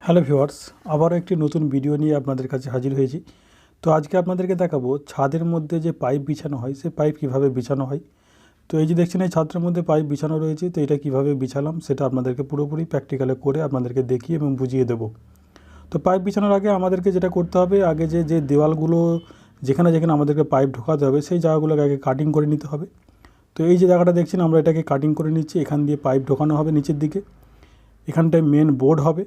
Hello viewers, আবারও একটি নতুন ভিডিও নিয়ে আপনাদের কাছে হাজির হয়েছি। তো আজকে আপনাদেরকে দেখাবো ছাদের মধ্যে যে পাইপ বিছানো হয়, সে পাইপ কিভাবে বিছানো হয়। তো এই যে দেখছেন, এই ছাদের মধ্যে পাইপ বিছানো রয়েছে। তো এটা কিভাবে বিছালাম সেটা আপনাদেরকে পুরোপুরি প্র্যাকটিক্যালে করে আপনাদেরকে দেখিয়ে এবং বুঝিয়ে দেবো। তো পাইপ বিছানোর আগে আমাদেরকে যেটা করতে হবে, আগে যে দেওয়ালগুলো যেখানে যেখানে আমাদেরকে পাইপ ঢোকাতে হবে সেই জায়গাগুলোকে আগে কাটিং করে নিতে হবে। তো এই যে জায়গাটা দেখছেন, আমরা এটাকে কাটিং করে নিচ্ছি। এখান দিয়ে পাইপ ঢোকানো হবে নিচের দিকে, এখানটায় মেন বোর্ড হবে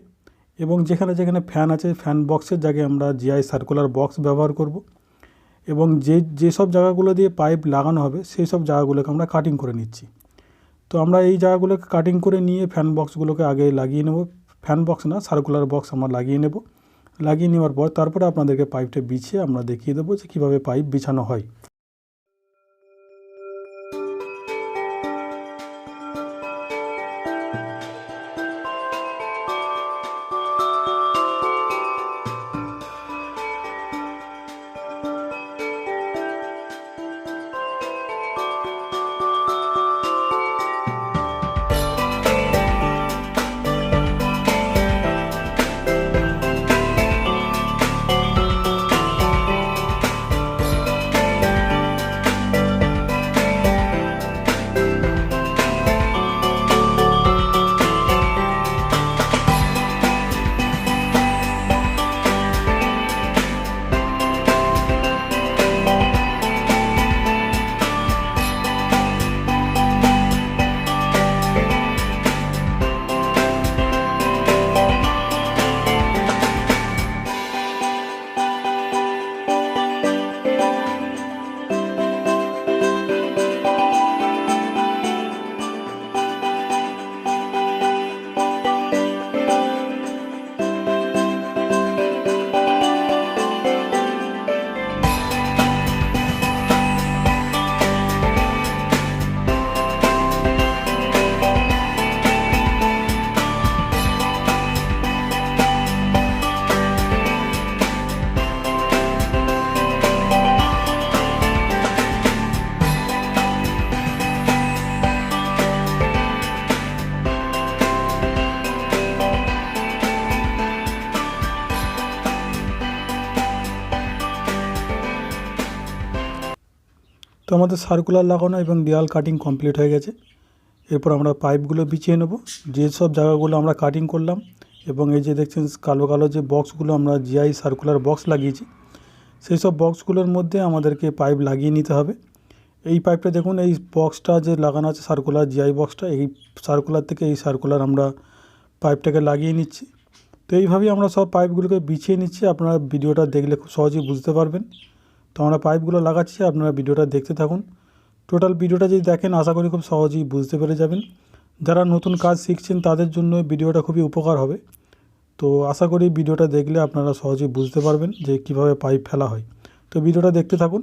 এবং যেখানে যেখানে ফ্যান আছে ফ্যান বক্সের জায়গায় আমরা জিআই সার্কুলার বক্স ব্যবহার করব এবং যেসব জায়গাগুলো দিয়ে পাইপ লাগানো হবে সেই সব জায়গাগুলোকে আমরা কাটিং করে নিচ্ছি। তো আমরা এই জায়গাগুলোকে কাটিং করে নিয়ে ফ্যান বক্সগুলোকে আগে লাগিয়ে নেব। ফ্যান বক্স না, সার্কুলার বক্স আমরা লাগিয়ে নেব। লাগিয়ে নেওয়ার পর তারপরে আপনাদেরকে পাইপটা বিছিয়ে আমরা দেখিয়ে দেবো যে কীভাবে পাইপ বিছানো হয়। তো আমাদের সার্কুলার লাগানো এবং দেওয়াল কাটিং কমপ্লিট হয়ে গেছে। এরপর আমরা পাইপগুলো বিছিয়ে নেব যেসব জায়গাগুলো আমরা কাটিং করলাম। এবং এই যে দেখছেন কালো কালো যে বক্সগুলো আমরা জিআই সার্কুলার বক্স লাগিয়েছি, সেই সব বক্সগুলোর মধ্যে আমাদেরকে পাইপ লাগিয়ে নিতে হবে। এই পাইপটা দেখুন, এই বক্সটা যে লাগানো আছে সার্কুলার জিআই বক্সটা, এই সার্কুলার থেকে এই সার্কুলার আমরা পাইপটাকে লাগিয়ে নিচ্ছি। তো এইভাবেই আমরা সব পাইপগুলোকে বিছিয়ে নিচ্ছি। আপনারা ভিডিওটা দেখলে খুব সহজেই বুঝতে পারবেন। তো আমরা পাইপগুলো লাগাচ্ছি, আপনারা ভিডিওটা দেখতে থাকুন। টোটাল ভিডিওটা যদি দেখেন আশা করি খুব সহজেই বুঝতে পেরে যাবেন। যারা নতুন কাজ শিখছেন তাদের জন্য ভিডিওটা খুবই উপকার হবে। তো আশা করি ভিডিওটা দেখলে আপনারা সহজেই বুঝতে পারবেন যে কিভাবে পাইপ ফেলা হয়। তো ভিডিওটা দেখতে থাকুন।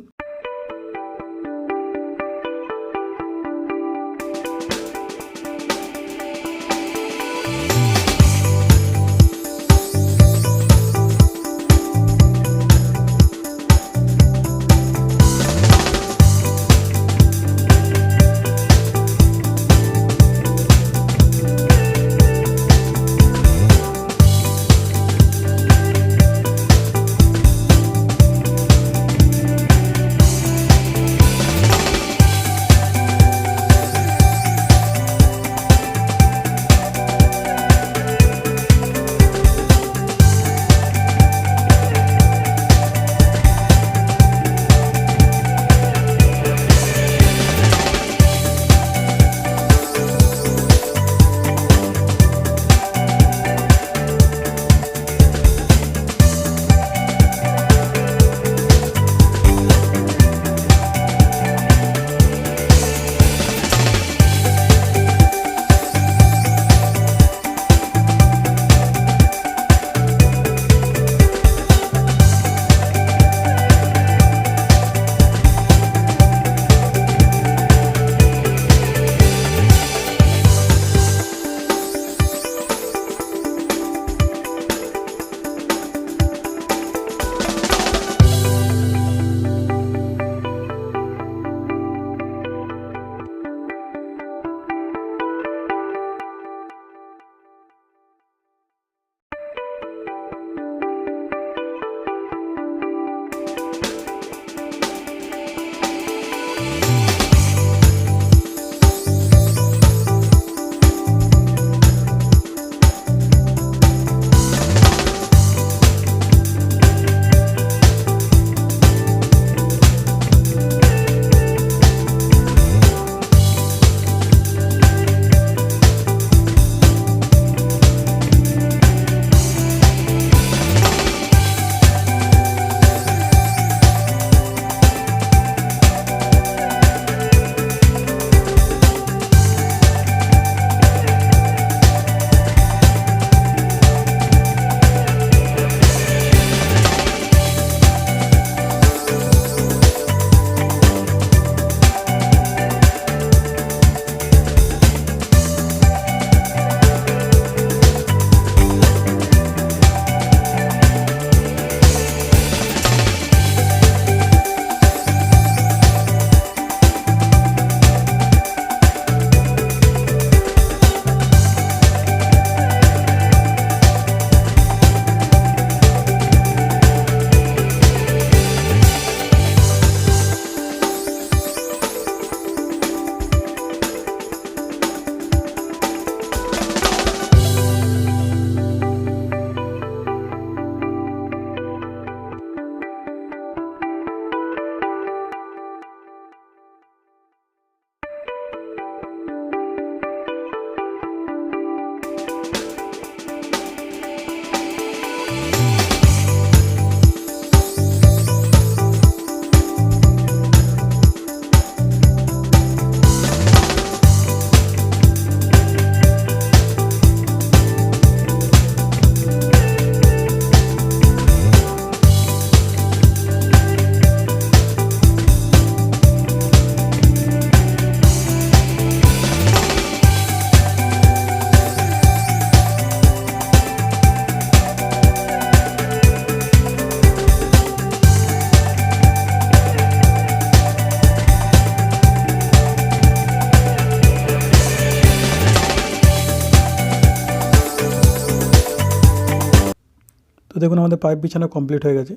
দেখুন আমাদের পাইপ বিছানো কমপ্লিট হয়ে গেছে।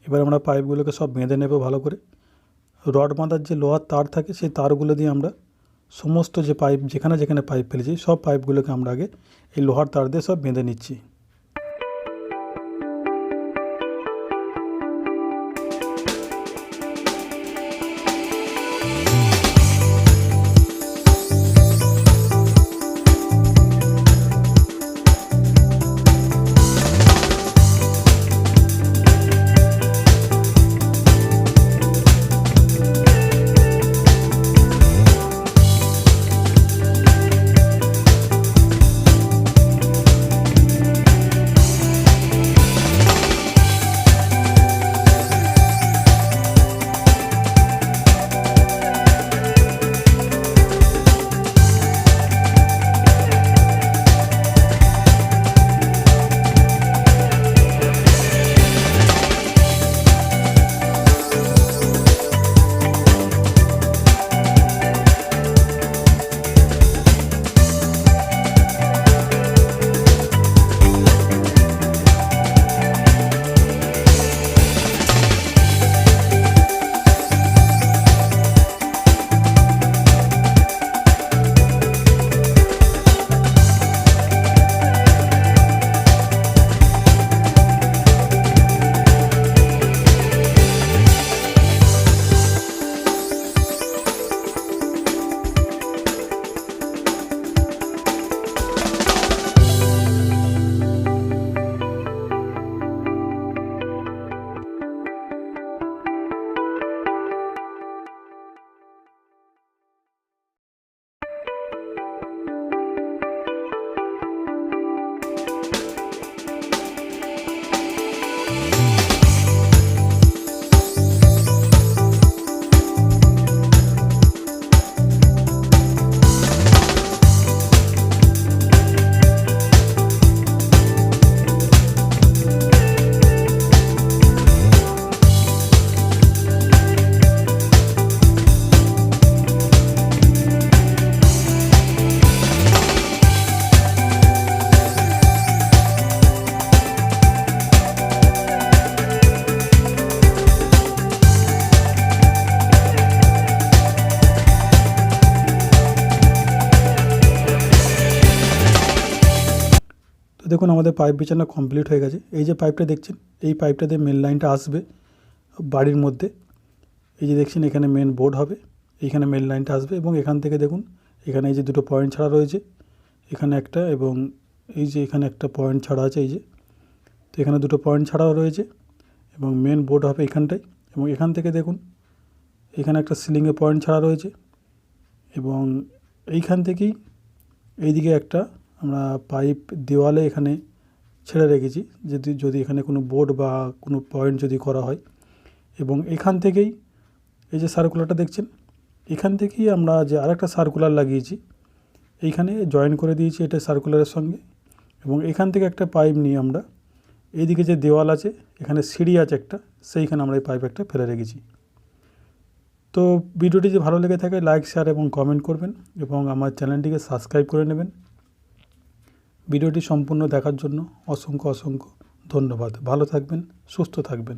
এবার আমরা পাইপগুলোকে সব বেঁধে নেব ভালো করে। রড বাঁধার যে লোহার তার থাকে সেই তারগুলো দিয়ে আমরা সমস্ত যে পাইপ যেখানে যেখানে পাইপ ফেলেছি সব পাইপগুলোকে আমরা আগে এই লোহার তার দিয়ে সব বেঁধে নিচ্ছি। তো দেখুন আমাদের পাইপ বিছানো কমপ্লিট হয়ে গেছে। এই যে পাইপটা দেখছেন এই পাইপটা দিয়ে মেন লাইনটা আসবে বাড়ির মধ্যে। এই যে দেখছেন এখানে মেন বোর্ড হবে, এইখানে মেন লাইনটা আসবে এবং এখান থেকে দেখুন এখানে এই যে দুটো পয়েন্ট ছাড়া রয়েছে, এখানে একটা এবং এই যে এখানে একটা পয়েন্ট ছাড়া আছে এই যে, তো এখানে দুটো পয়েন্ট ছাড়াও রয়েছে এবং মেন বোর্ড হবে এখানটায়। এবং এখান থেকে দেখুন এখানে একটা সিলিংয়ে পয়েন্ট ছাড়া রয়েছে এবং এইখান থেকেই এইদিকে একটা আমরা পাইপ দেওয়ালে এখানে ছেড়ে রেখেছি যদি এখানে কোনো বোর্ড বা কোনো পয়েন্ট যদি করা হয়। এবং এখান থেকেই এই যে সার্কুলারটা দেখছেন এখান থেকেই আমরা যে আরেকটা সার্কুলার লাগিয়েছি এইখানে জয়েন করে দিয়েছি এটা সার্কুলারের সঙ্গে। এবং এখান থেকে একটা পাইপ নিয়ে আমরা এইদিকে যে দেওয়াল আছে এখানে সিঁড়ি আছে একটা, সেইখানে আমরা এই পাইপ একটা ফেলে রেখেছি। তো ভিডিওটি যদি ভালো লেগে থাকে লাইক শেয়ার এবং কমেন্ট করবেন এবং আমার চ্যানেলটিকে সাবস্ক্রাইব করে নেবেন। ভিডিওটি সম্পূর্ণ দেখার জন্য অসংখ্য ধন্যবাদ। ভালো থাকবেন, সুস্থ থাকবেন।